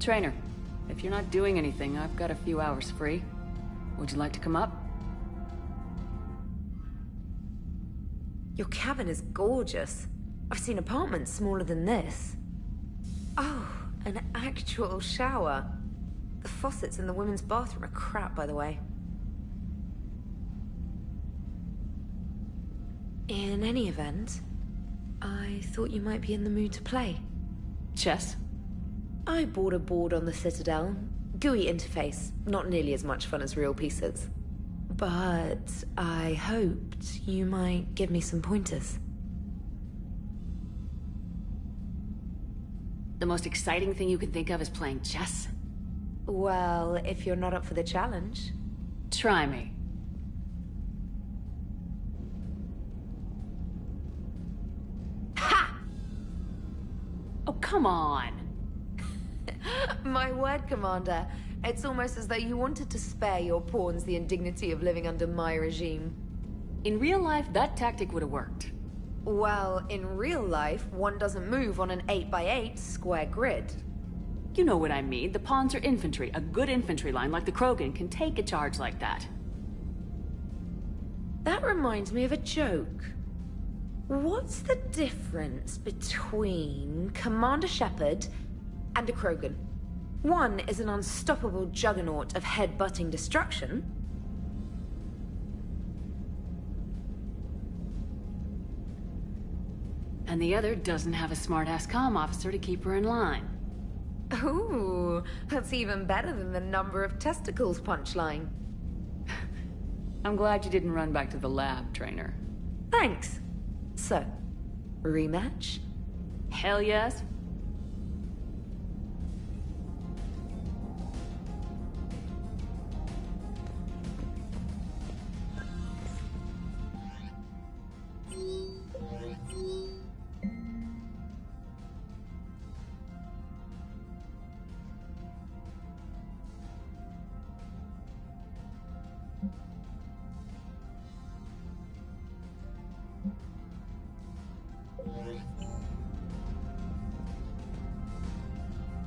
Trainer, if you're not doing anything, I've got a few hours free. Would you like to come up? Your cabin is gorgeous. I've seen apartments smaller than this. Oh, an actual shower. The faucets in the women's bathroom are crap, by the way. In any event, I thought you might be in the mood to play. Chess? I bought a board on the Citadel. GUI interface, not nearly as much fun as real pieces. But I hoped you might give me some pointers. The most exciting thing you can think of is playing chess? Well, if you're not up for the challenge. Try me. Ha! Oh, come on! My word, Commander. It's almost as though you wanted to spare your pawns the indignity of living under my regime. In real life, that tactic would have worked. Well, in real life, one doesn't move on an 8x8 square grid. You know what I mean. The pawns are infantry. A good infantry line like the Krogan can take a charge like that. That reminds me of a joke. What's the difference between Commander Shepard and a Krogan? One is an unstoppable juggernaut of head-butting destruction. And the other doesn't have a smart-ass comm officer to keep her in line. Ooh, that's even better than the number of testicles punchline. I'm glad you didn't run back to the lab, Trainer. Thanks. So, rematch? Hell yes.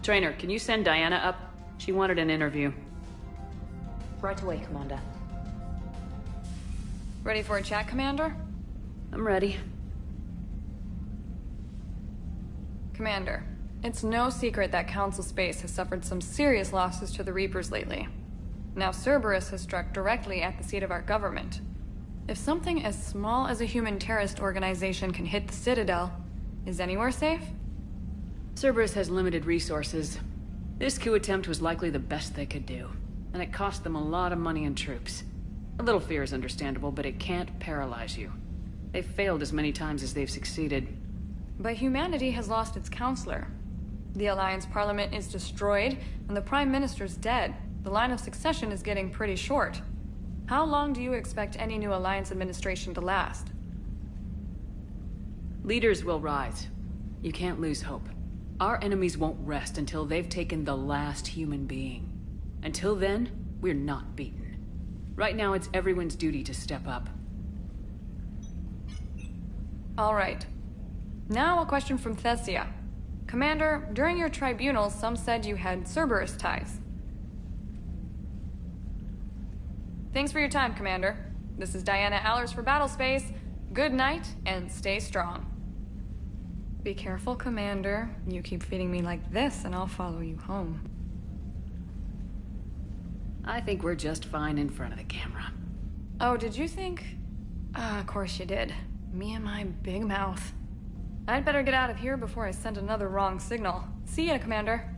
Trainer, can you send Diana up? She wanted an interview. Right away, Commander. Ready for a chat, Commander? I'm ready. Commander, it's no secret that Council Space has suffered some serious losses to the Reapers lately. Now Cerberus has struck directly at the seat of our government. If something as small as a human terrorist organization can hit the Citadel, is anywhere safe? Cerberus has limited resources. This coup attempt was likely the best they could do, and it cost them a lot of money and troops. A little fear is understandable, but it can't paralyze you. They've failed as many times as they've succeeded. But humanity has lost its counselor. The Alliance Parliament is destroyed, and the Prime Minister's dead. The line of succession is getting pretty short. How long do you expect any new Alliance administration to last? Leaders will rise. You can't lose hope. Our enemies won't rest until they've taken the last human being. Until then, we're not beaten. Right now, it's everyone's duty to step up. All right. Now a question from Thessia. Commander, during your tribunal, some said you had Cerberus ties. Thanks for your time, Commander. This is Diana Allers for Battlespace. Good night, and stay strong. Be careful, Commander. You keep feeding me like this, and I'll follow you home. I think we're just fine in front of the camera. Oh, did you think? Of course you did. Me and my big mouth. I'd better get out of here before I send another wrong signal. See ya, Commander.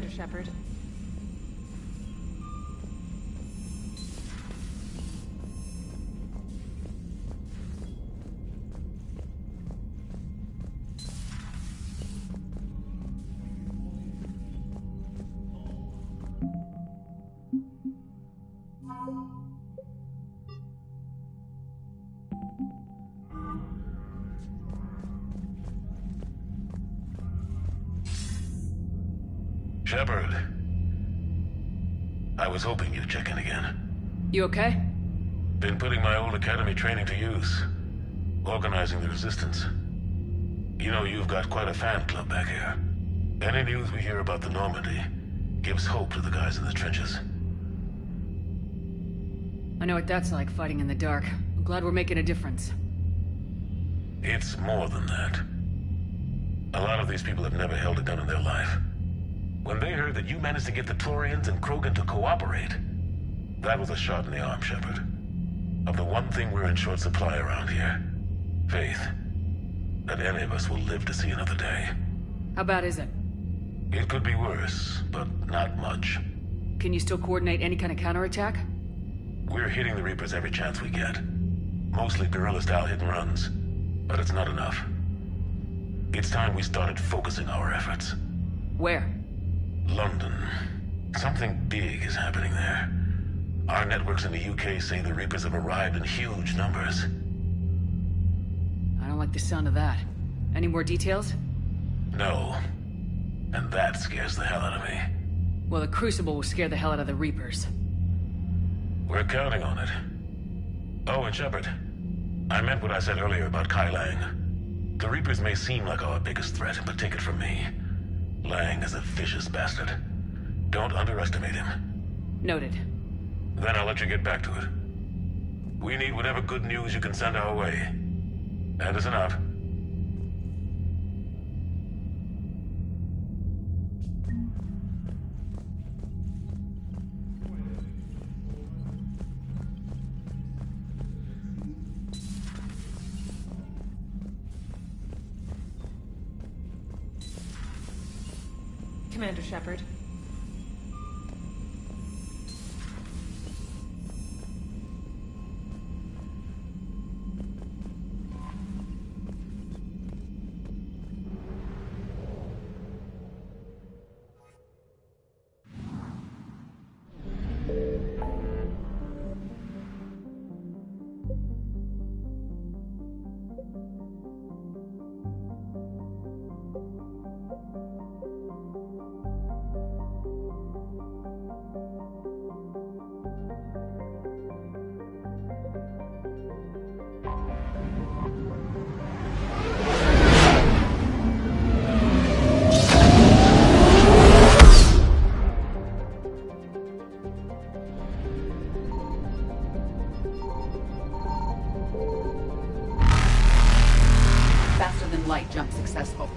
Commander Shepard. Shepard. I was hoping you'd check in again. You okay? Been putting my old academy training to use. Organizing the resistance. You know, you've got quite a fan club back here. Any news we hear about the Normandy gives hope to the guys in the trenches. I know what that's like, fighting in the dark. I'm glad we're making a difference. It's more than that. A lot of these people have never held a gun in their life. When they heard that you managed to get the Torians and Krogan to cooperate, that was a shot in the arm, Shepard. Of the one thing we're in short supply around here. Faith. That any of us will live to see another day. How bad is it? It could be worse, but not much. Can you still coordinate any kind of counterattack? We're hitting the Reapers every chance we get. Mostly guerrilla-style hit-and-runs, but it's not enough. It's time we started focusing our efforts. Where? London. Something big is happening there. Our networks in the UK say the Reapers have arrived in huge numbers. I don't like the sound of that. Any more details? No. And that scares the hell out of me. Well, the Crucible will scare the hell out of the Reapers. We're counting on it. Oh, and Shepard, I meant what I said earlier about Kai Lang. The Reapers may seem like our biggest threat, but take it from me. Lang is a vicious bastard. Don't underestimate him. Noted. Then I'll let you get back to it. We need whatever good news you can send our way. Anderson out. Commander Shepard. Faster than light jump successful.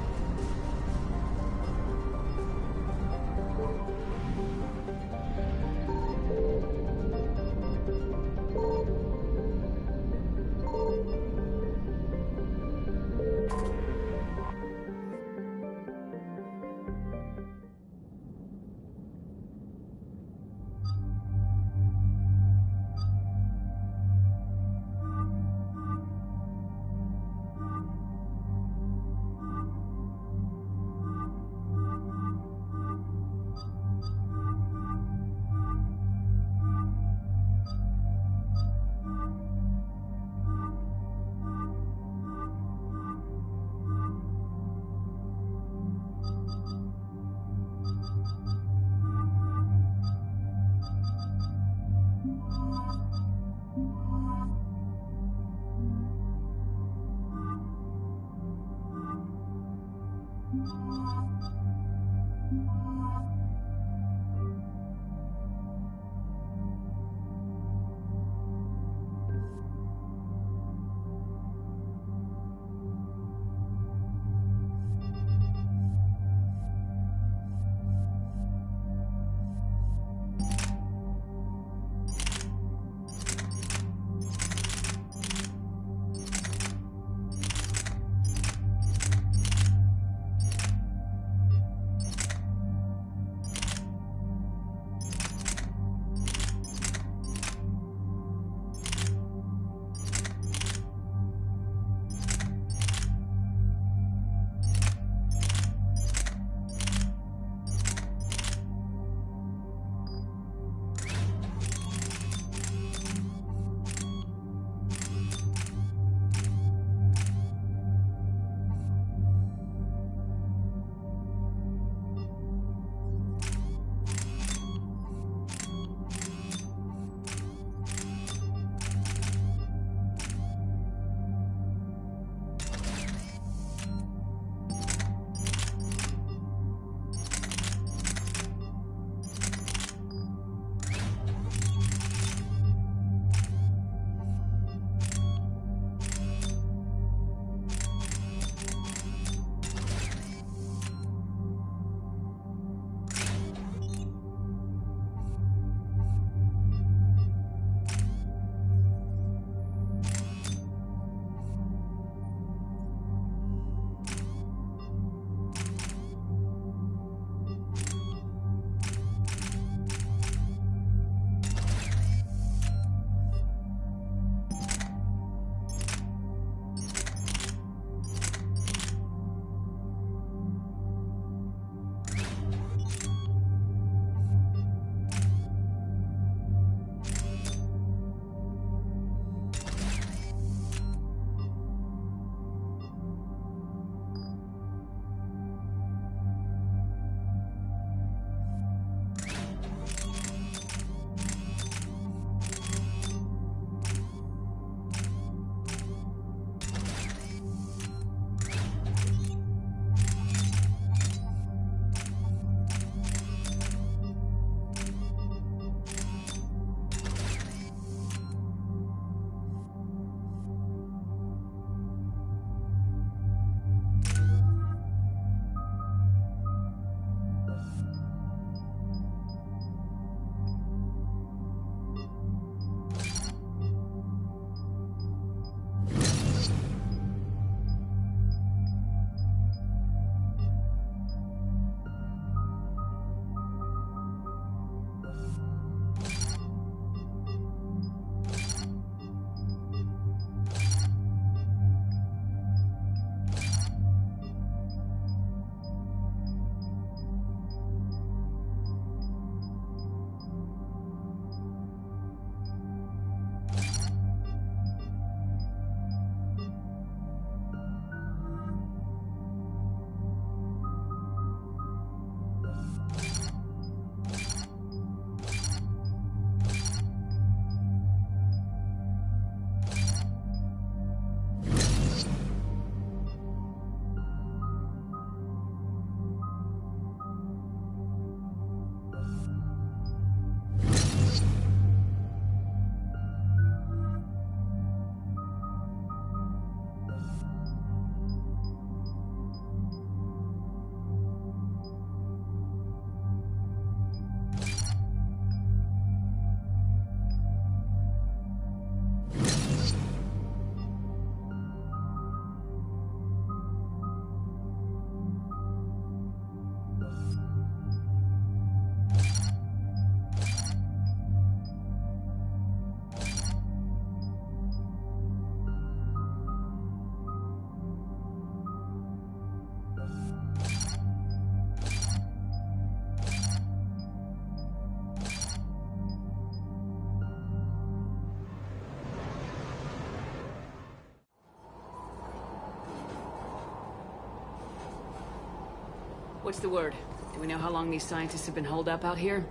What's the word? Do we know how long these scientists have been holed up out here?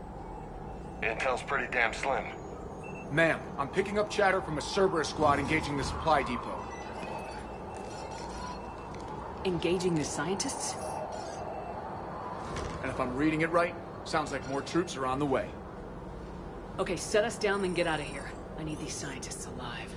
Intel's pretty damn slim. Ma'am, I'm picking up chatter from a Cerberus squad engaging the supply depot. Engaging the scientists? And if I'm reading it right, sounds like more troops are on the way. Okay, set us down, then get out of here. I need these scientists alive.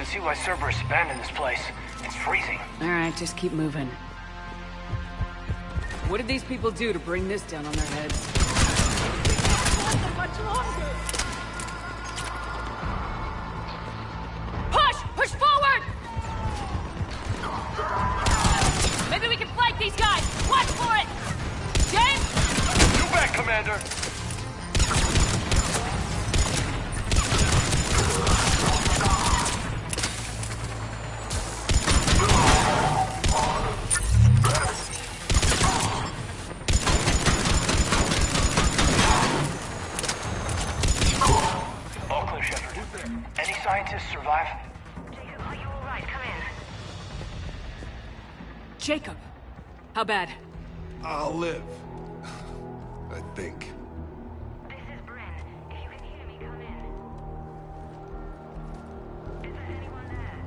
See why Cerberus abandoned this place. It's freezing. Alright, just keep moving. What did these people do to bring this down on their heads? Much longer. Push! Push forward! Maybe we can flank these guys! Watch for it! James? You bet, Commander! Survive? Jacob, are you alright? Come in. Jacob! How bad? I'll live. I think. This is Bryn. If you can hear me, come in. Is there anyone there?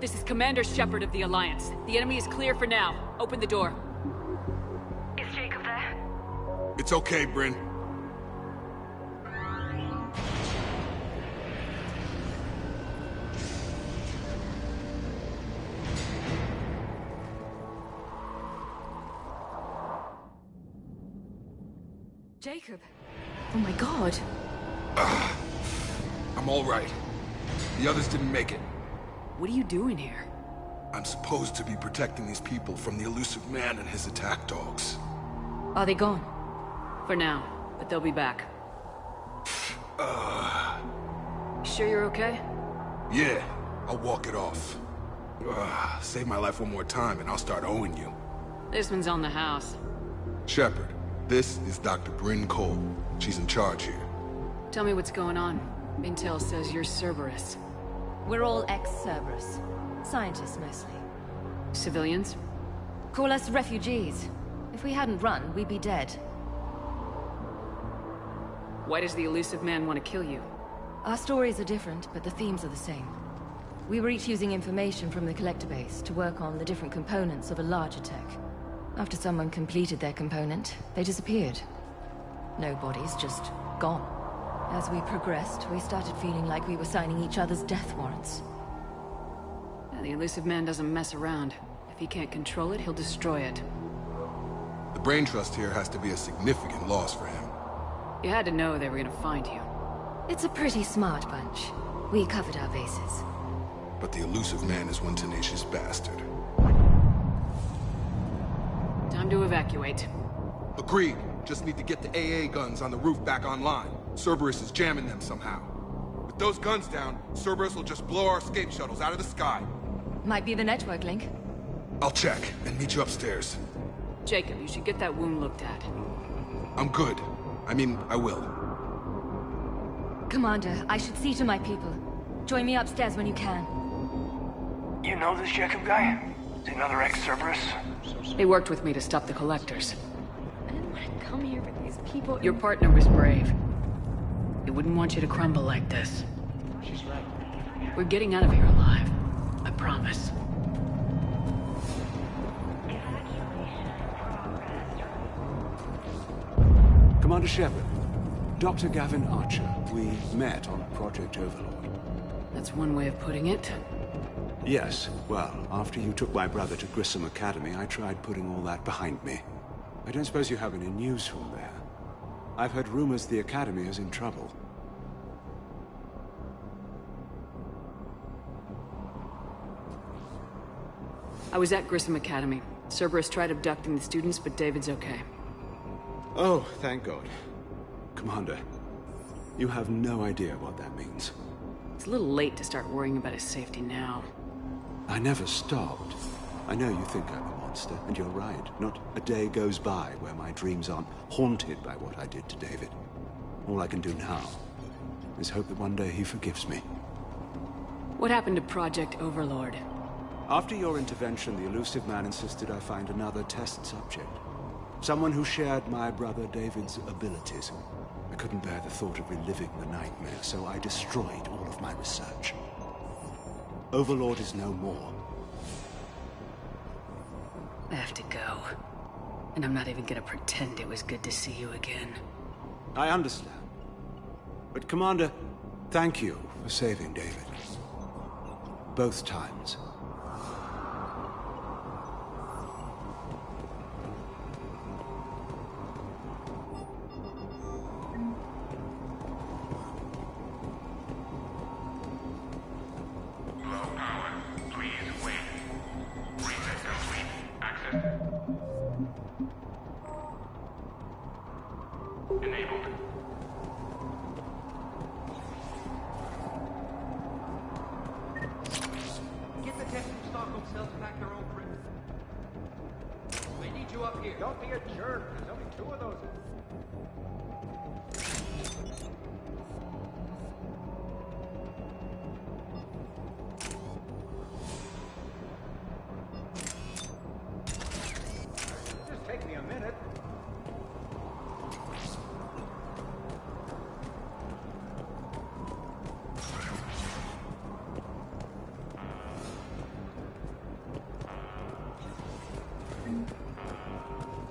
This is Commander Shepard of the Alliance. The enemy is clear for now. Open the door. Is Jacob there? It's okay, Bryn. Jacob. Oh my god. I'm all right. The others didn't make it. What are you doing here? I'm supposed to be protecting these people from the elusive man and his attack dogs. Are they gone? For now, but they'll be back. Sure you're okay? Yeah, I'll walk it off. Save my life one more time and I'll start owing you. This one's on the house. Shepard, this is Dr. Bryn Cole. She's in charge here. Tell me what's going on. Intel says you're Cerberus. We're all ex-Cerberus. Scientists, mostly. Civilians? Call us refugees. If we hadn't run, we'd be dead. Why does the elusive man want to kill you? Our stories are different, but the themes are the same. We were each using information from the collector base to work on the different components of a larger tech. After someone completed their component, they disappeared. No bodies, just gone. As we progressed, we started feeling like we were signing each other's death warrants. The elusive man doesn't mess around. If he can't control it, he'll destroy it. The brain trust here has to be a significant loss for him. You had to know they were gonna find you. It's a pretty smart bunch. We covered our bases. But the elusive man is one tenacious bastard. Time to evacuate. Agreed. Just need to get the AA guns on the roof back online. Cerberus is jamming them somehow. With those guns down, Cerberus will just blow our escape shuttles out of the sky. Might be the network link. I'll check and meet you upstairs. Jacob, you should get that wound looked at. I'm good. I mean, I will. Commander, I should see to my people. Join me upstairs when you can. You know this Jacob guy? Is he another ex-Cerberus? They worked with me to stop the collectors. I didn't want to come here with these people. Your partner was brave. He wouldn't want you to crumble like this. She's right. We're getting out of here alive. I promise. Commander Shepard, Dr. Gavin Archer. We met on Project Overlord. That's one way of putting it. Yes, well, after you took my brother to Grissom Academy, I tried putting all that behind me. I don't suppose you have any news from there. I've heard rumors the Academy is in trouble. I was at Grissom Academy. Cerberus tried abducting the students, but David's okay. Oh, thank God. Commander, you have no idea what that means. It's a little late to start worrying about his safety now. I never stopped. I know you think I'm a monster, and you're right. Not a day goes by where my dreams aren't haunted by what I did to David. All I can do now is hope that one day he forgives me. What happened to Project Overlord? After your intervention, the elusive man insisted I find another test subject. Someone who shared my brother David's abilities. I couldn't bear the thought of reliving the nightmare, so I destroyed all of my research. Overlord is no more. I have to go. And I'm not even gonna pretend it was good to see you again. I understand. But Commander, thank you for saving David. Both times.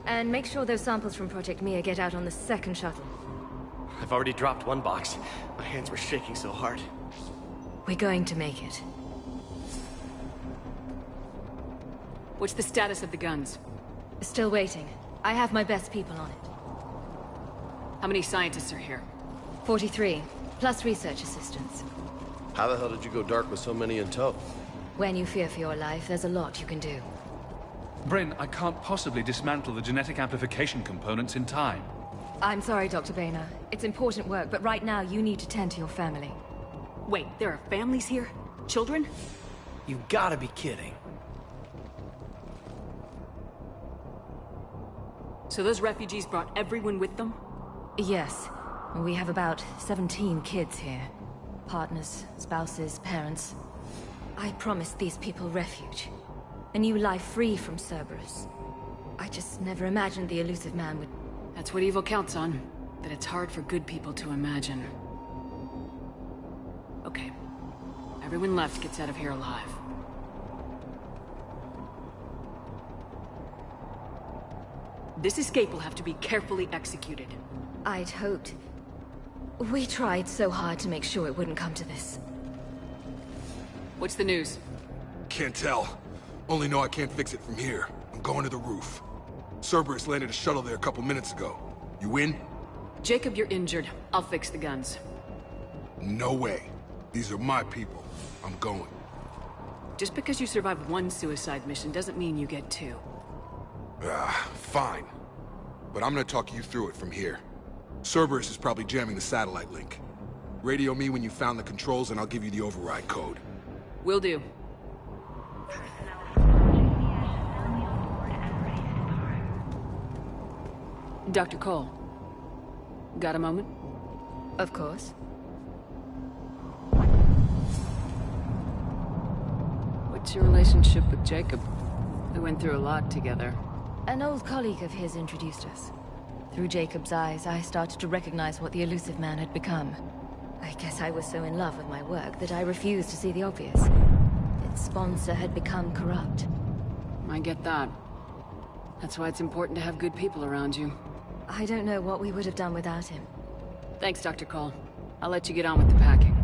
And make sure those samples from Project Mia get out on the second shuttle. I've already dropped one box. My hands were shaking so hard. We're going to make it. What's the status of the guns? Still waiting. I have my best people on it. How many scientists are here? 43, plus research assistants. How the hell did you go dark with so many in tow? When you fear for your life, there's a lot you can do. Bryn, I can't possibly dismantle the genetic amplification components in time. I'm sorry, Dr. Boehner. It's important work, but right now you need to tend to your family. Wait, there are families here? Children? You gotta be kidding. So those refugees brought everyone with them? Yes. We have about 17 kids here. Partners, spouses, parents. I promised these people refuge. A new life free from Cerberus. I just never imagined the elusive man would... That's what evil counts on. That it's hard for good people to imagine. Okay. Everyone left gets out of here alive. This escape will have to be carefully executed. I'd hoped. We tried so hard to make sure it wouldn't come to this. What's the news? Can't tell. Only know I can't fix it from here. I'm going to the roof. Cerberus landed a shuttle there a couple minutes ago. You in? Jacob, you're injured. I'll fix the guns. No way. These are my people. I'm going. Just because you survived one suicide mission doesn't mean you get two. Fine. But I'm gonna talk you through it from here. Cerberus is probably jamming the satellite link. Radio me when you found the controls and I'll give you the override code. Will do. Dr. Cole. Got a moment? Of course. What's your relationship with Jacob? We went through a lot together. An old colleague of his introduced us. Through Jacob's eyes, I started to recognize what the elusive man had become. I guess I was so in love with my work that I refused to see the obvious. Its sponsor had become corrupt. I get that. That's why it's important to have good people around you. I don't know what we would have done without him. Thanks, Dr. Cole. I'll let you get on with the packing.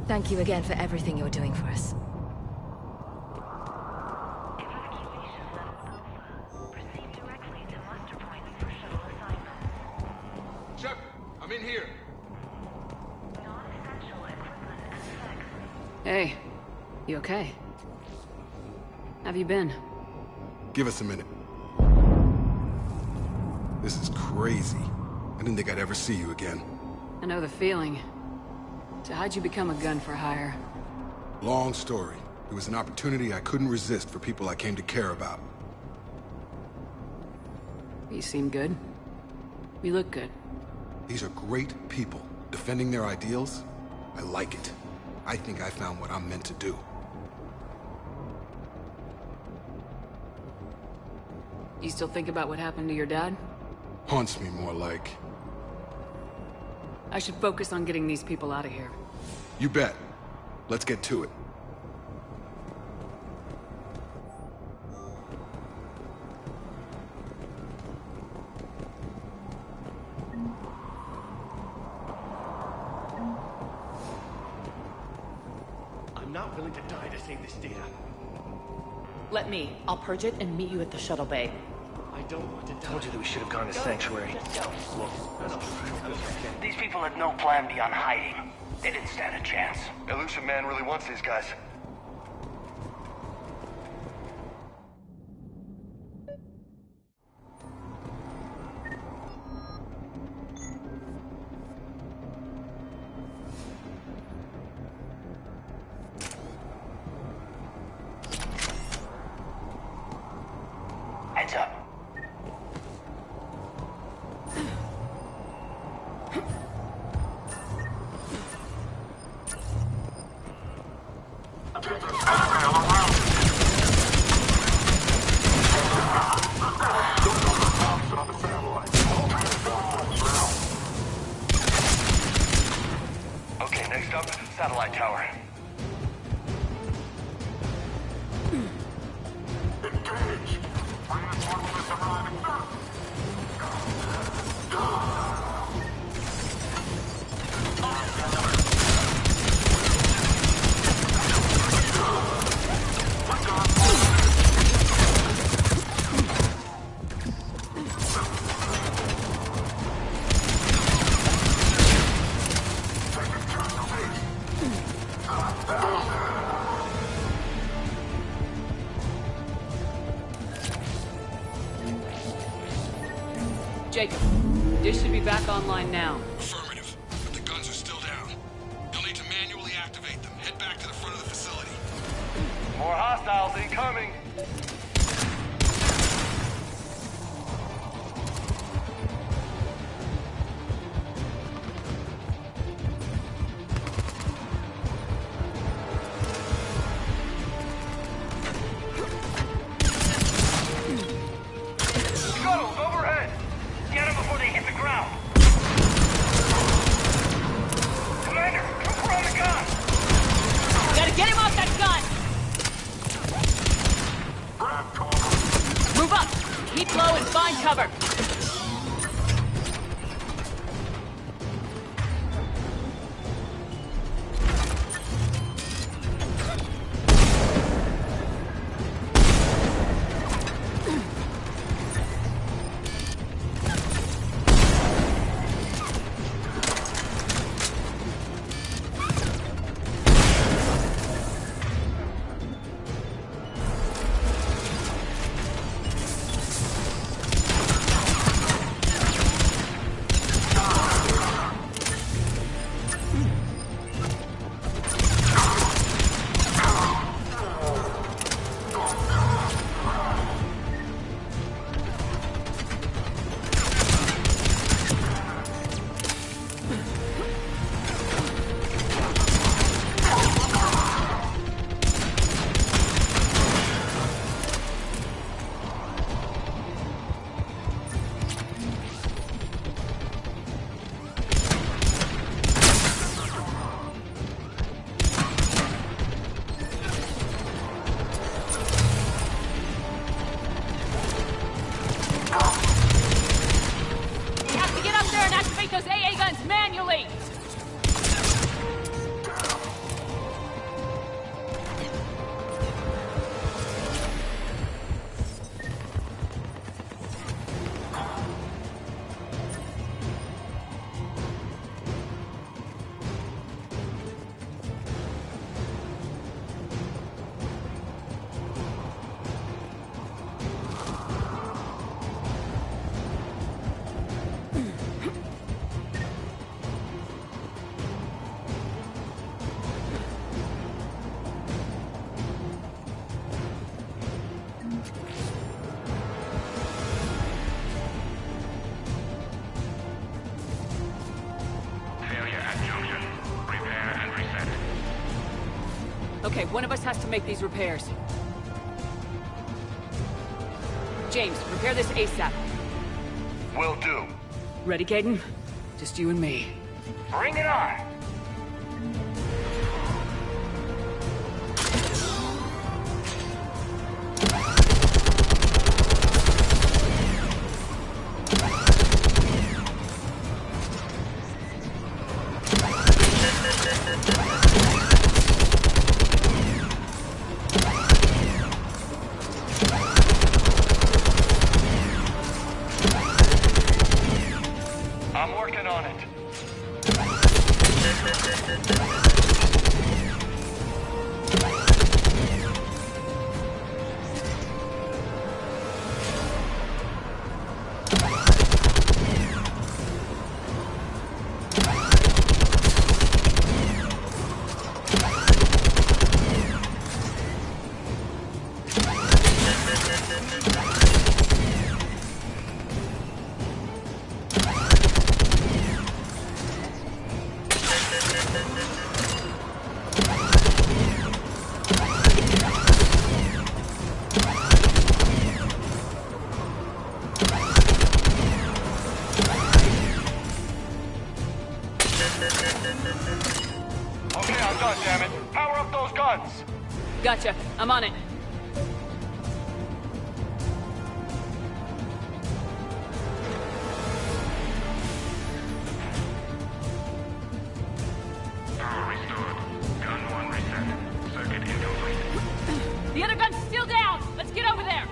Thank you again for everything you're doing for us. Evacuation level Alpha. Proceed directly to muster points for shuttle assignment. Shepard, I'm in here. Non-essential equipment and effects. Hey, you okay? Have you been? Give us a minute. This is crazy. I didn't think I'd ever see you again. I know the feeling. So how'd you become a gun for hire? Long story. It was an opportunity I couldn't resist for people I came to care about. You seem good. You look good. These are great people. Defending their ideals, I like it. I think I found what I'm meant to do. You still think about what happened to your dad? Haunts me more like... I should focus on getting these people out of here. You bet. Let's get to it. I'm not willing to die to save this data. Let me. I'll purge it and meet you at the shuttle bay. I don't want to die. Told you that we should have gone to Sanctuary. Let's go. These people had no plan beyond hiding. They didn't stand a chance. Elusive Man really wants these guys. Heads up. Okay, next up, satellite tower. Jacob, dish should be back online now. Affirmative, but the guns are still down. You'll need to manually activate them. Head back to the front of the facility. More hostiles incoming. Scuttles overhead. Get them before they hit the ground. Commander, Cooper on the gun. Gotta get him off that gun! Okay, one of us has to make these repairs. James, repair this ASAP. Will do. Ready, Caden? Just you and me. Bring it on! I'm working on it. Okay, I'm done, damn it. Power up those guns. Gotcha. I'm on it. Power restored. Gun 1 reset. Circuit incomplete. The other gun's still down! Let's get over there!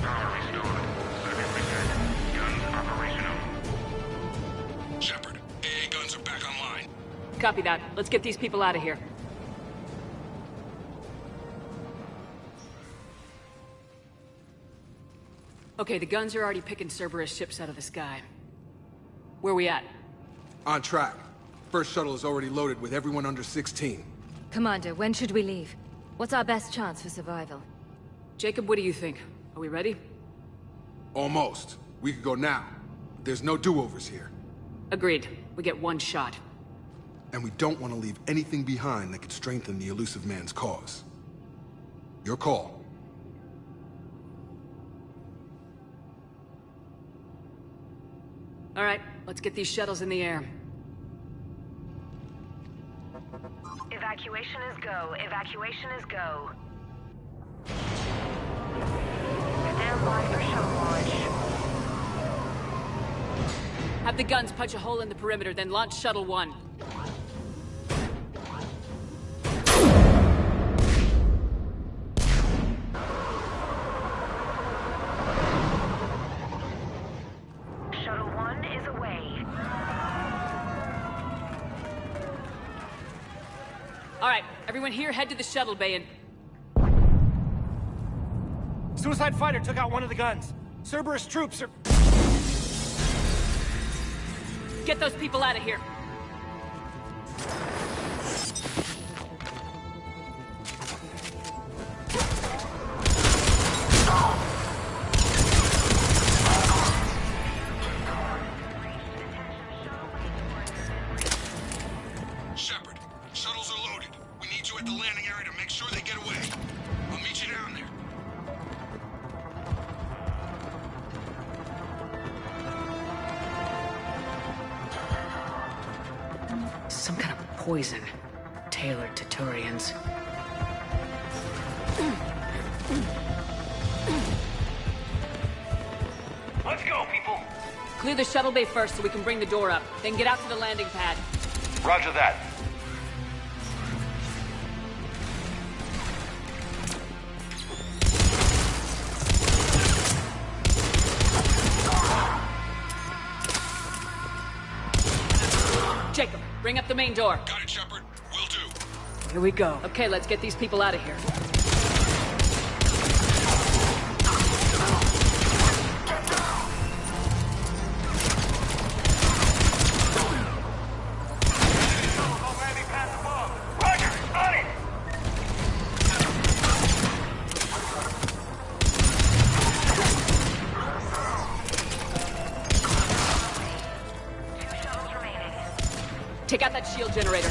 Power restored. Circuit reset. Guns operational. Shepard, AA guns are back online. Copy that. Let's get these people out of here. Okay, the guns are already picking Cerberus ships out of the sky. Where we at? On track. First shuttle is already loaded with everyone under 16. Commander, when should we leave? What's our best chance for survival? Jacob, what do you think? Are we ready? Almost. We could go now. But there's no do-overs here. Agreed. We get one shot. And we don't want to leave anything behind that could strengthen the elusive man's cause. Your call. All right, let's get these shuttles in the air. Evacuation is go. Evacuation is go. Stand by for shuttle launch. Have the guns punch a hole in the perimeter, then launch Shuttle 1. Shuttle 1 is away. All right, everyone here, head to the shuttle bay and... Suicide fighter took out one of the guns. Cerberus troops are... Get those people out of here. Shepard, shuttles are loaded. We need you at the landing area to make sure they get away. I'll meet you down there. Some kind of poison tailored to Turians. Let's go, people. Clear the shuttle bay first so we can bring the door up. Then get out to the landing pad. Roger that. Jacob, bring up the main door. Got it, Shepard. Will do. Here we go. Okay, let's get these people out of here. Already past above. Roger, Take out that shield generator.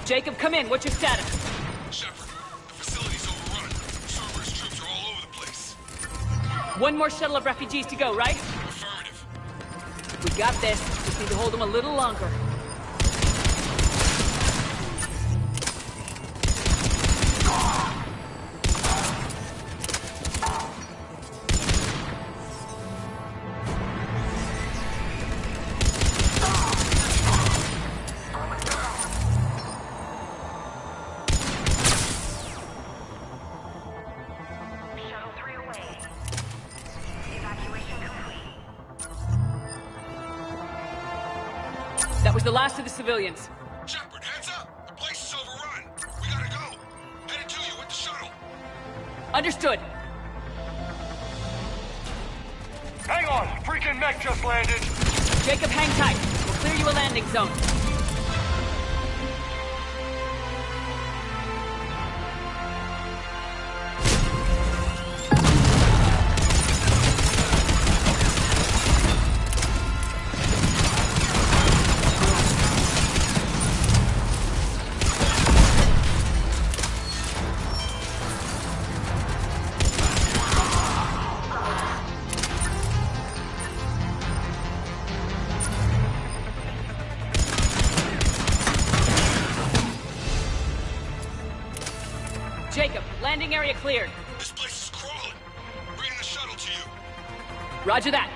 Jacob, come in. What's your status? Shepard, the facility's overrun. Cerberus troops are all over the place. One more shuttle of refugees to go, right? Affirmative. We got this. Just need to hold them a little longer. Shuttle 3 away. Evacuation complete. That was the last of the civilians. Shepard, heads up! The place is overrun. We gotta go. Headed to you with the shuttle. Understood. Hang on! Freaking mech just landed! Jacob, hang tight. We'll clear you a landing zone. Jacob, landing area cleared. This place is crawling. Bringing the shuttle to you. Roger that.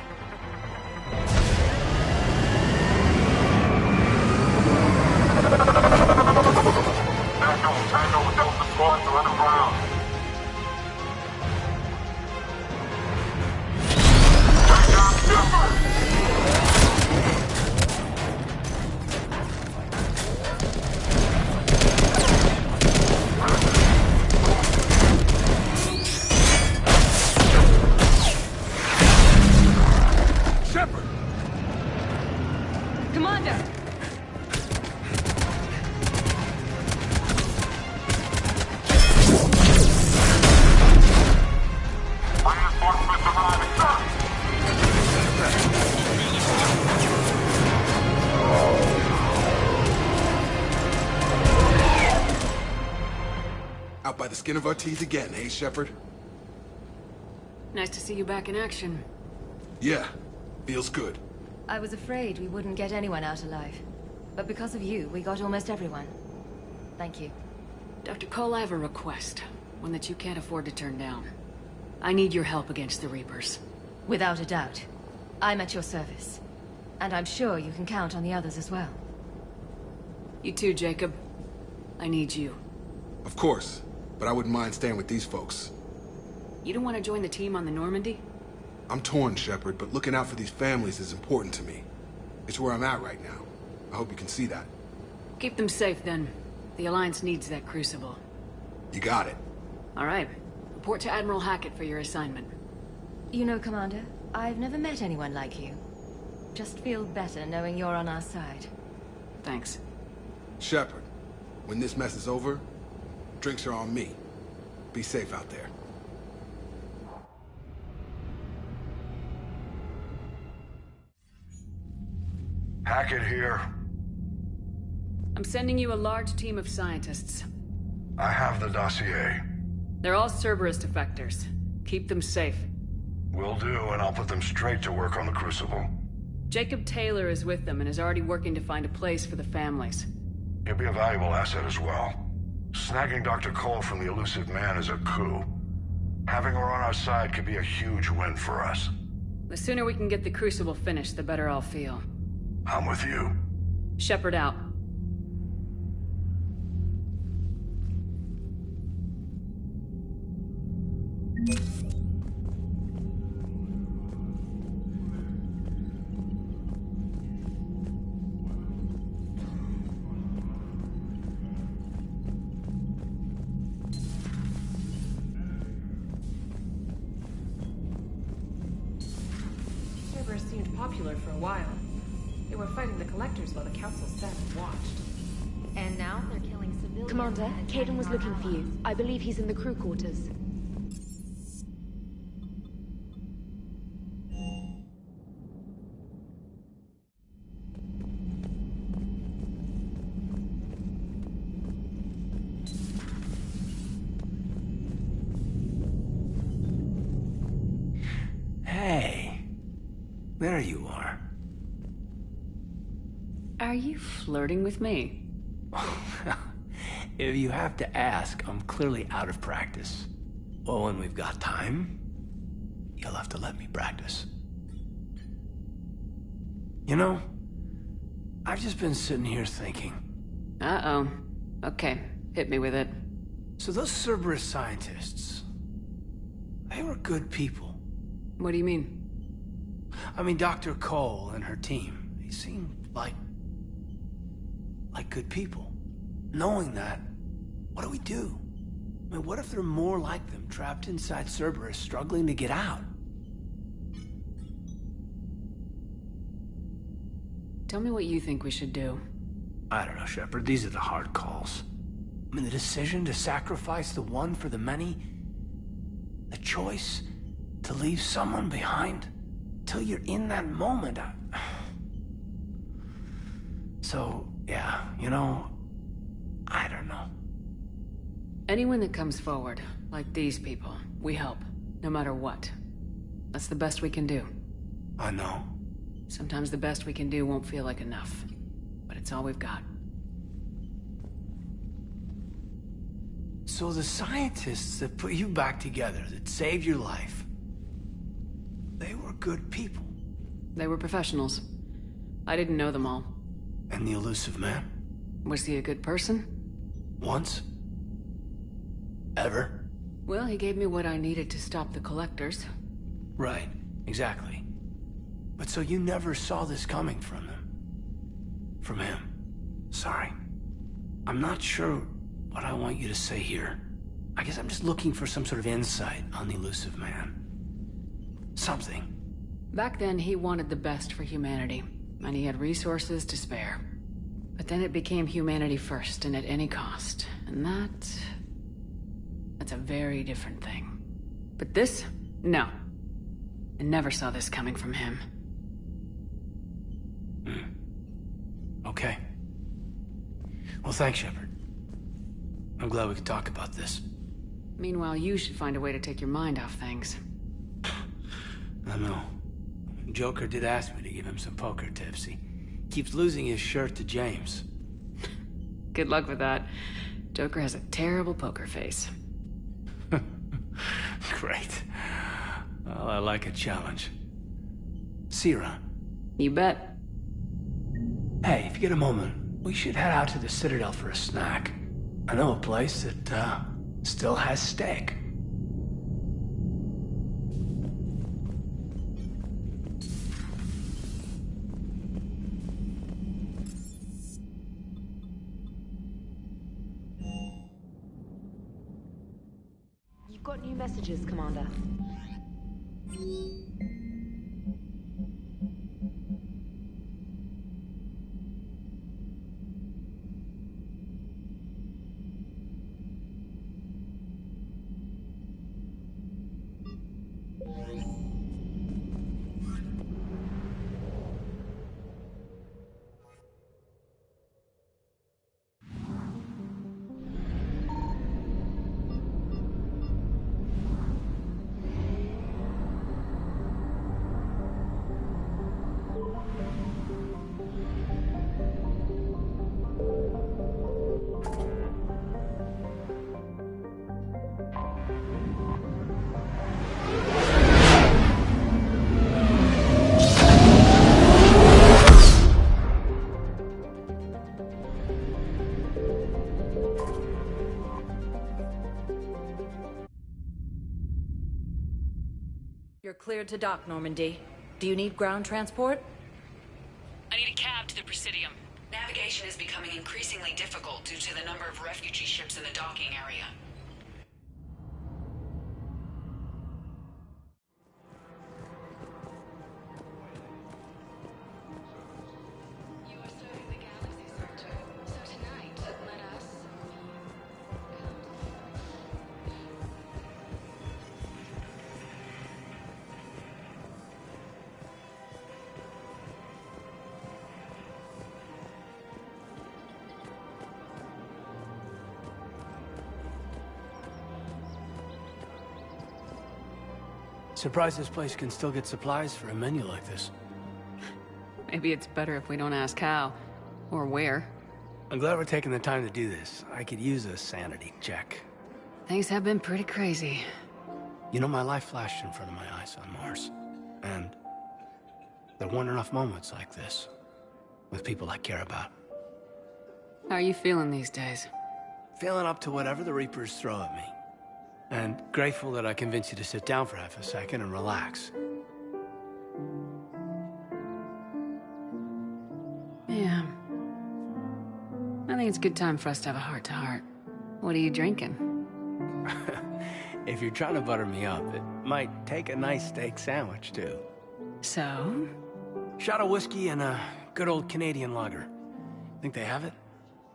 Shepard! Commander! Out by the skin of our teeth again, eh, Shepard? Nice to see you back in action. Yeah, feels good. I was afraid we wouldn't get anyone out alive. But because of you, we got almost everyone. Thank you. Dr. Cole, I have a request. One that you can't afford to turn down. I need your help against the Reapers. Without a doubt. I'm at your service. And I'm sure you can count on the others as well. You too, Jacob. I need you. Of course, but I wouldn't mind staying with these folks. You don't want to join the team on the Normandy? I'm torn, Shepard, but looking out for these families is important to me. It's where I'm at right now. I hope you can see that. Keep them safe, then. The Alliance needs that crucible. You got it. All right. Report to Admiral Hackett for your assignment. You know, Commander, I've never met anyone like you. Just feel better knowing you're on our side. Thanks. Shepard, when this mess is over, drinks are on me. Be safe out there. Hackett here. I'm sending you a large team of scientists. I have the dossier. They're all Cerberus defectors. Keep them safe. Will do, and I'll put them straight to work on the Crucible. Jacob Taylor is with them and is already working to find a place for the families. He'll be a valuable asset as well. Snagging Dr. Cole from the elusive man is a coup. Having her on our side could be a huge win for us. The sooner we can get the Crucible finished, the better I'll feel. I'm with you. Shepard out. Cerberus seemed popular for a while. They were fighting the Collectors while the Council sat and watched. And now they're killing civilians. Commander, Caden was looking for you. I believe he's in the crew quarters. Hey, there you are. Are you flirting with me? If you have to ask, I'm clearly out of practice. Well, when we've got time, you'll have to let me practice. You know, I've just been sitting here thinking. Uh-oh. Okay, hit me with it. So those Cerberus scientists, they were good people. What do you mean? I mean, Dr. Cole and her team, they seemed like good people. Knowing that, what do we do? I mean, what if there are more like them, trapped inside Cerberus, struggling to get out? Tell me what you think we should do. I don't know, Shepard. These are the hard calls. I mean, the decision to sacrifice the one for the many, the choice to leave someone behind till you're in that moment. So, yeah, you know, I don't know. Anyone that comes forward, like these people, we help, no matter what. That's the best we can do. I know. Sometimes the best we can do won't feel like enough, but it's all we've got. So the scientists that put you back together, that saved your life, they were good people. They were professionals. I didn't know them all. And the elusive man? Was he a good person? Once? Ever? Well, he gave me what I needed to stop the collectors. Right, exactly. But so you never saw this coming from them? From him? Sorry. I'm not sure what I want you to say here. I guess I'm just looking for some sort of insight on the elusive man. Something. Back then, he wanted the best for humanity, and he had resources to spare. But then it became humanity first, and at any cost. And that's a very different thing. But this? No. I never saw this coming from him. Okay. Well, thanks, Shepard. I'm glad we could talk about this. Meanwhile, you should find a way to take your mind off things. I know. Joker did ask me to give him some poker tips. He keeps losing his shirt to James. Good luck with that. Joker has a terrible poker face. Great. Well, I like a challenge. See you around. You bet. Hey, if you get a moment, we should head out to the Citadel for a snack. I know a place that, still has steak. You've got new messages, Commander. You're cleared to dock, Normandy. Do you need ground transport? I need a cab to the Presidium. Navigation is becoming increasingly difficult due to the number of refugee ships in the docking area. You are serving the Galaxy Center, so tonight, let us Surprised this place can still get supplies for a menu like this. Maybe it's better if we don't ask how. Or where. I'm glad we're taking the time to do this. I could use a sanity check. Things have been pretty crazy. You know, my life flashed in front of my eyes on Mars. And there weren't enough moments like this. With people I care about. How are you feeling these days? Feeling up to whatever the Reapers throw at me. And grateful that I convinced you to sit down for half a second and relax. Yeah. I think it's a good time for us to have a heart-to-heart. What are you drinking? If you're trying to butter me up, it might take a nice steak sandwich, too. So? Shot of whiskey and a good old Canadian lager. Think they have it?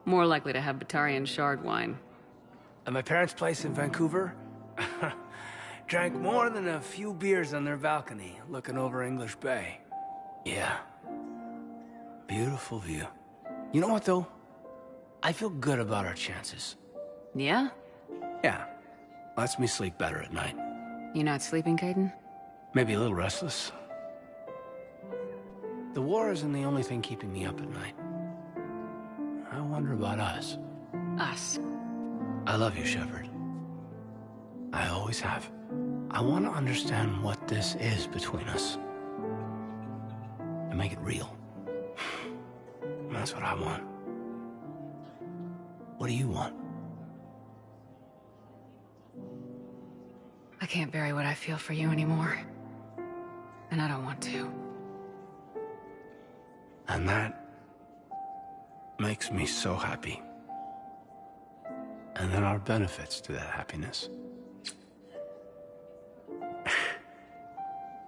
More likely to have Batarian shard wine. At my parents' place in Vancouver, drank more than a few beers on their balcony, looking over English Bay. Yeah. Beautiful view. You know what, though? I feel good about our chances. Yeah? Yeah. Lets me sleep better at night. You not sleeping, Caden? Maybe a little restless. The war isn't the only thing keeping me up at night. I wonder about us. Us? I love you, Shepard. I always have. I want to understand what this is between us. And make it real. That's what I want. What do you want? I can't bury what I feel for you anymore. And I don't want to. And that makes me so happy. And there are benefits to that happiness.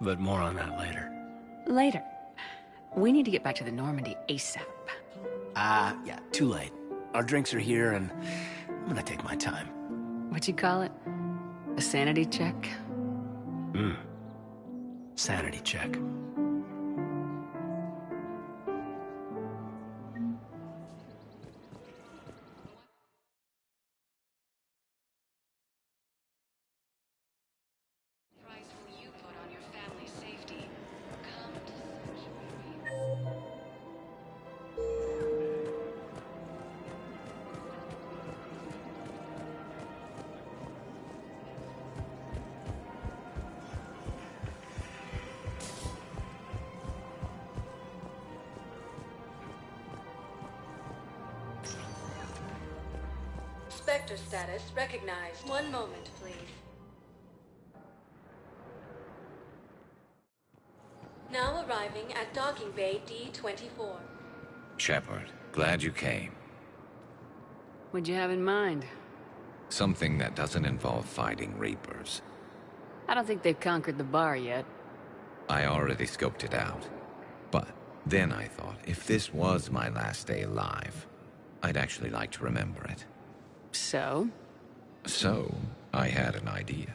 But more on that later. Later. We need to get back to the Normandy ASAP. Yeah, too late. Our drinks are here, and I'm gonna take my time. What'd you call it? A sanity check? Sanity check. Spectre status recognized. One moment, please. Now arriving at docking bay D-24. Shepard, glad you came. What'd you have in mind? Something that doesn't involve fighting Reapers. I don't think they've conquered the bar yet. I already scoped it out. But then I thought, if this was my last day alive, I'd actually like to remember it. So? So, I had an idea.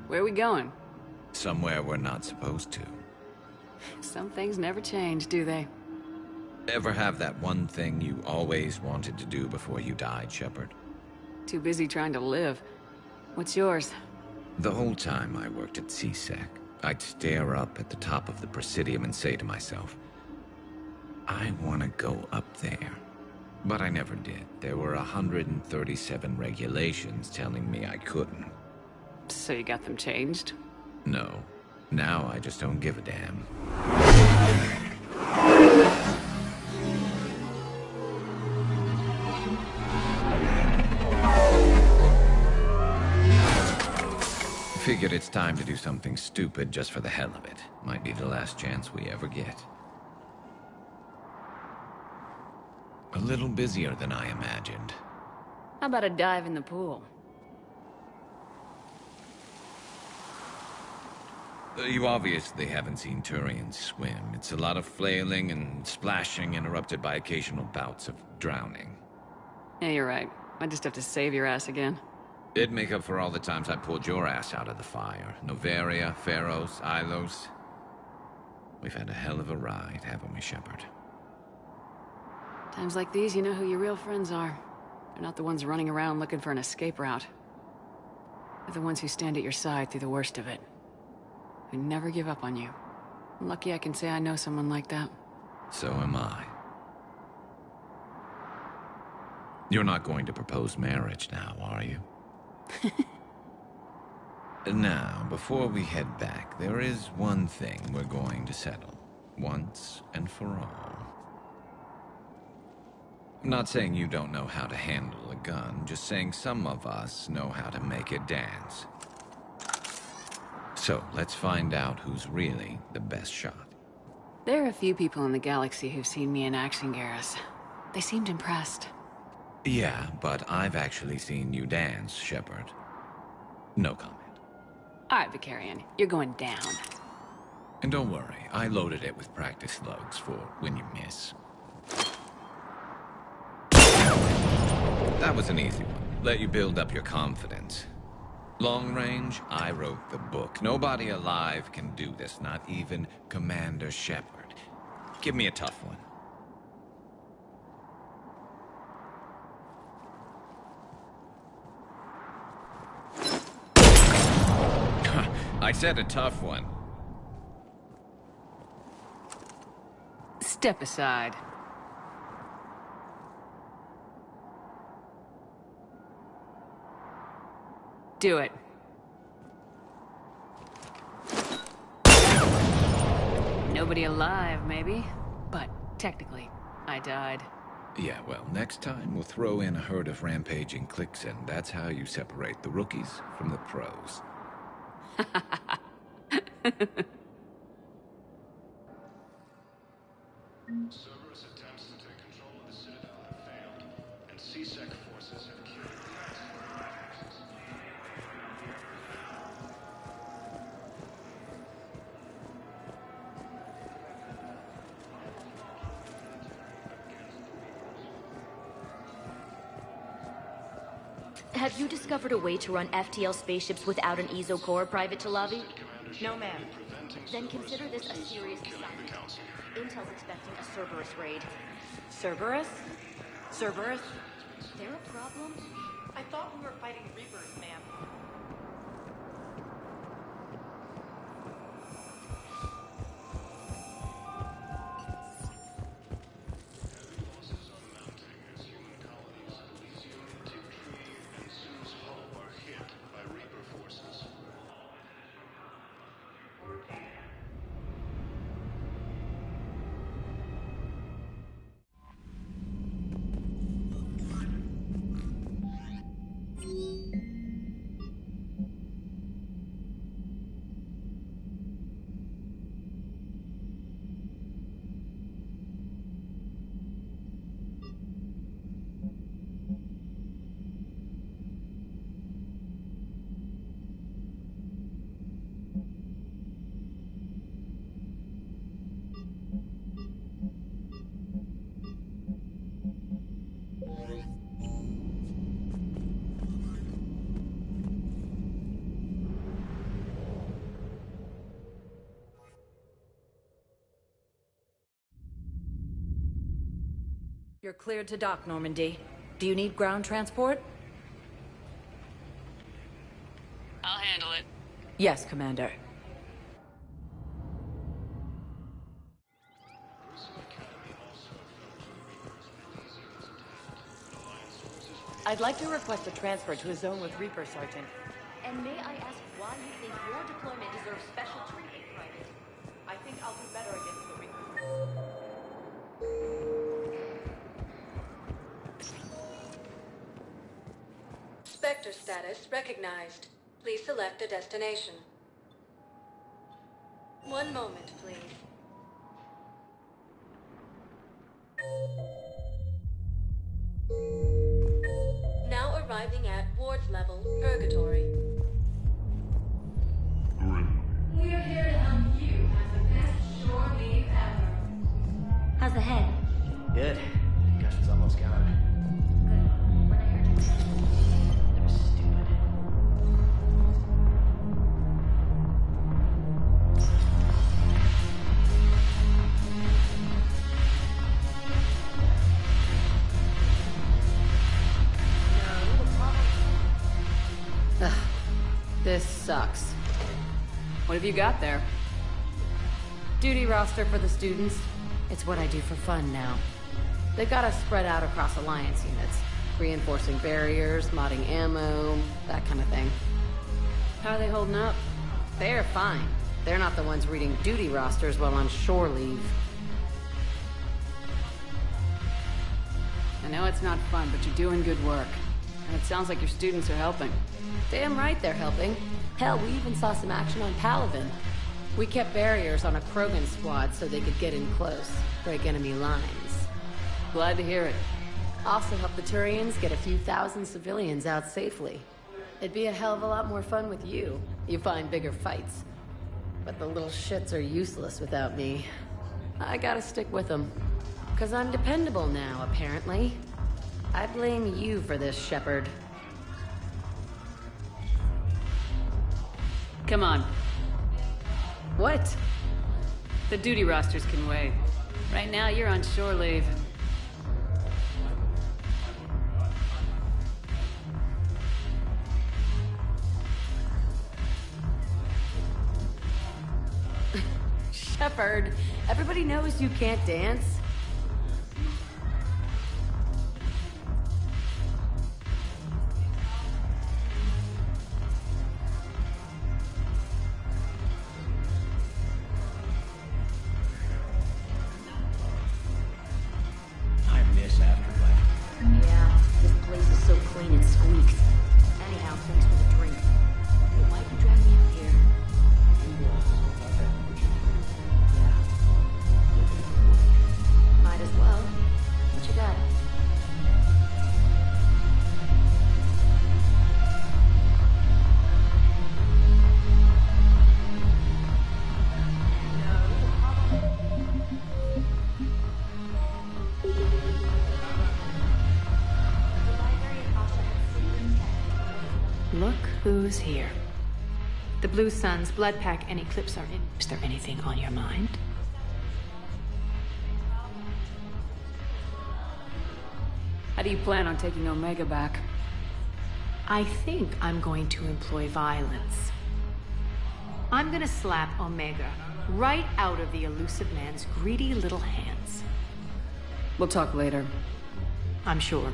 Where are we going? Somewhere we're not supposed to. Some things never change, do they? Ever have that one thing you always wanted to do before you died, Shepard? Too busy trying to live. What's yours? The whole time I worked at CSEC, I'd stare up at the top of the Presidium and say to myself, I want to go up there. But I never did. There were 137 regulations telling me I couldn't. So you got them changed? No. Now I just don't give a damn. Figured it's time to do something stupid just for the hell of it. Might be the last chance we ever get. A little busier than I imagined. How about a dive in the pool? You obviously haven't seen Turians swim. It's a lot of flailing and splashing, interrupted by occasional bouts of drowning. Yeah, you're right. I just have to save your ass again. It'd make up for all the times I pulled your ass out of the fire. Noveria, Pharos, Ilos. We've had a hell of a ride, haven't we, Shepard? Times like these, you know who your real friends are. They're not the ones running around looking for an escape route. They're the ones who stand at your side through the worst of it. Who never give up on you. I'm lucky I can say I know someone like that. So am I. You're not going to propose marriage now, are you? Now, before we head back, there is one thing we're going to settle. Once and for all. I'm not saying you don't know how to handle a gun, just saying some of us know how to make it dance. So, let's find out who's really the best shot. There are a few people in the galaxy who've seen me in action, Garrus. They seemed impressed. Yeah, but I've actually seen you dance, Shepard. No comment. All right, Vicarian, you're going down. And don't worry, I loaded it with practice slugs for when you miss. That was an easy one. Let you build up your confidence. Long range, I wrote the book. Nobody alive can do this, not even Commander Shepard. Give me a tough one. I said a tough one. Step aside. Do it. Nobody alive, maybe. But technically, I died. Yeah, well, next time we'll throw in a herd of rampaging cliques, and that's how you separate the rookies from the pros. Cerberus attempts to take control of the Citadel have failed, and CSEC forces have killed the axis. Have you discovered a way to run FTL spaceships without an ESO core, Private Talavi? No, ma'am. Then consider this a serious assignment. Intel's expecting a Cerberus raid. Cerberus? Cerberus? There a problem? I thought we were fighting Reapers, ma'am. You're cleared to dock, Normandy. Do you need ground transport? I'll handle it. Yes, Commander. I'd like to request a transfer to a zone with Reaper, Sergeant. And may I ask why you think your deployment deserves special treatment, Private? I think I'll do better against the Reapers. Spectre status recognized. Please select a destination. One moment, please. Now arriving at Ward's level, Purgatory. We're here to help you have the best shore leave ever. How's the head? Good. Concussion's almost gone. When I heard you That was stupid. This sucks. What have you got there? Duty roster for the students. It's what I do for fun now. They've got us spread out across Alliance units. Reinforcing barriers, modding ammo, that kind of thing. How are they holding up? They're fine. They're not the ones reading duty rosters while on shore leave. I know it's not fun, but you're doing good work. And it sounds like your students are helping. Damn right they're helping. Hell, we even saw some action on Palaven. We kept barriers on a Krogan squad so they could get in close, break enemy lines. Glad to hear it. Also help the Turians get a few thousand civilians out safely. It'd be a hell of a lot more fun with you. You find bigger fights. But the little shits are useless without me. I gotta stick with them. 'Cause I'm dependable now, apparently. I blame you for this, Shepard. Come on. What? The duty rosters can wait. Right now, you're on shore leave. Shepard, everybody knows you can't dance. I miss Afterlife. Yeah, this place is so clean and squeaks. Anyhow, thanks for the drink. But why'd you drag me out here? Might as well. What you got? Look who's here. The Blue Suns, Blood Pack, and Eclipse are in. Is there anything on your mind? How do you plan on taking Omega back? I think I'm going to employ violence. I'm gonna slap Omega right out of the elusive man's greedy little hands. We'll talk later. I'm sure.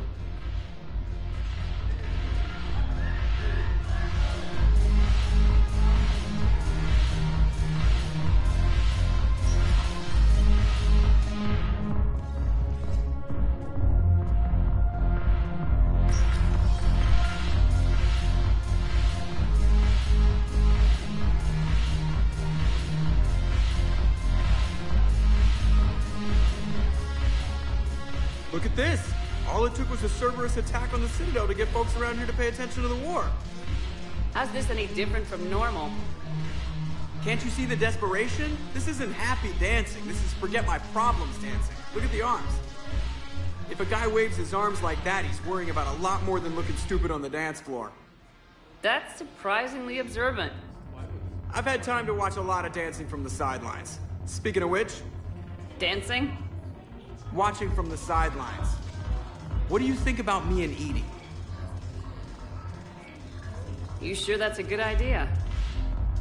Look at this! All it took was a Cerberus attack on the Citadel to get folks around here to pay attention to the war. How's this any different from normal? Can't you see the desperation? This isn't happy dancing. This is forget my problems dancing. Look at the arms. If a guy waves his arms like that, he's worrying about a lot more than looking stupid on the dance floor. That's surprisingly observant. I've had time to watch a lot of dancing from the sidelines. Speaking of which... Dancing? Watching from the sidelines. What do you think about me and Edie? You sure that's a good idea?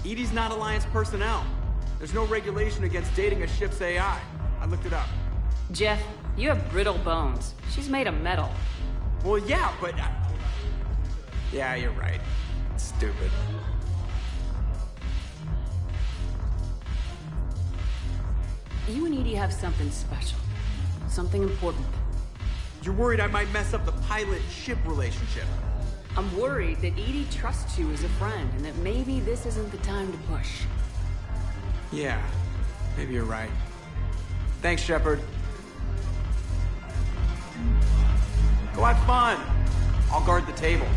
Edie's not Alliance personnel. There's no regulation against dating a ship's AI. I looked it up. Jeff, you have brittle bones. She's made of metal. Well, yeah, but... Yeah, you're right. It's stupid. You and Edie have something special. Something important. You're worried I might mess up the pilot-ship relationship. I'm worried that Edie trusts you as a friend, and that maybe this isn't the time to push. Yeah, maybe you're right. Thanks, Shepard. Go have fun. I'll guard the table.